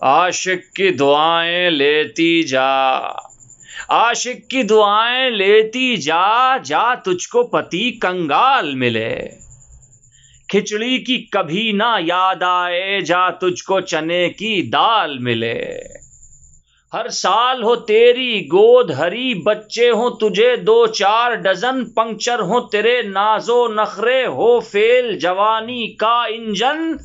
आशिक की दुआएं लेती जा, आशिक की दुआएं लेती जा, जा तुझको पति कंगाल मिले। खिचड़ी की कभी ना याद आए, जा तुझको चने की दाल मिले। हर साल हो तेरी गोद हरी, बच्चे हो तुझे 2-4 डजन, पंक्चर हो तेरे नाजो नखरे, हो फेल जवानी का इंजन।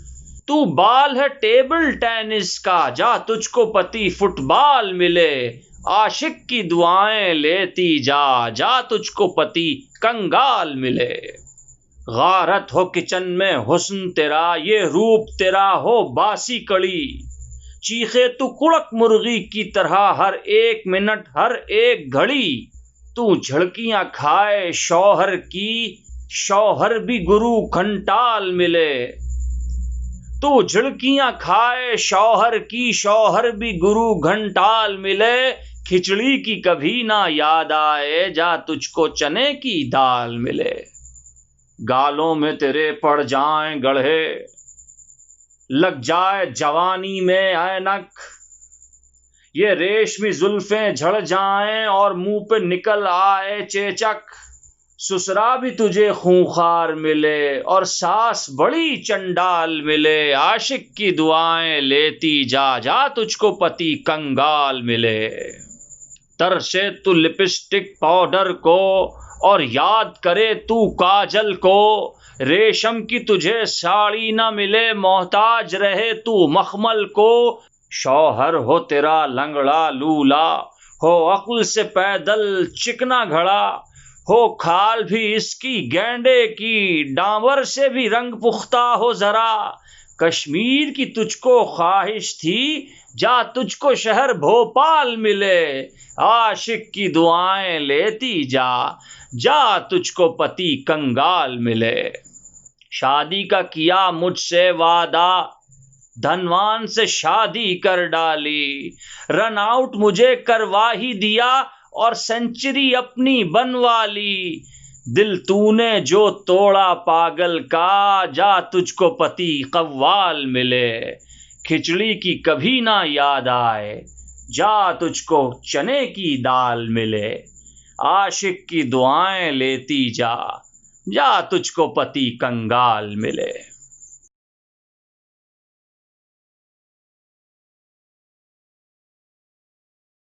तू बाल है टेबल टेनिस का, जा तुझको पति फुटबॉल मिले। आशिक की दुआएं लेती जा, जा तुझको पति कंगाल मिले। गारत हो किचन में हुस्न तेरा, ये रूप तेरा हो बासी कड़ी। चीखे तू कुड़क मुर्गी की तरह, हर एक मिनट हर एक घड़ी। तू झड़कियां खाए शौहर की, शौहर भी गुरु घंटाल मिले। तू झड़कियां खाए शौहर की, शौहर भी गुरु घंटाल मिले। खिचड़ी की कभी ना याद आए, जा तुझको चने की दाल मिले। गालों में तेरे पड़ जाएं गढ़े, लग जाए जवानी में ऐनक। ये रेशमी जुल्फें झड़ जाएं और मुंह पे निकल आए चेचक। ससुरा भी तुझे खूंखार मिले और सास बड़ी चंडाल मिले। आशिक की दुआएं लेती जा, जा तुझको पति कंगाल मिले। तरसे तू लिपस्टिक पाउडर को और याद करे तू काजल को। रेशम की तुझे साड़ी न मिले, मोहताज रहे तू मखमल को। शौहर हो तेरा लंगड़ा लूला, हो अक्ल से पैदल चिकना घड़ा। हो खाल भी इसकी गेंडे की, डांवर से भी रंग पुख्ता हो जरा। कश्मीर की तुझको ख्वाहिश थी, जा तुझको शहर भोपाल मिले। आशिक की दुआएं लेती जा, जा तुझको पति कंगाल मिले। शादी का किया मुझसे वादा, धनवान से शादी कर डाली। रन आउट मुझे करवा ही दिया और सेंचुरी अपनी बनवा ली। दिल तूने जो तोड़ा पागल का, जा तुझको पति कव्वाल मिले। खिचड़ी की कभी ना याद आए, जा तुझको चने की दाल मिले। आशिक की दुआएं लेती जा, जा तुझको पति कंगाल मिले।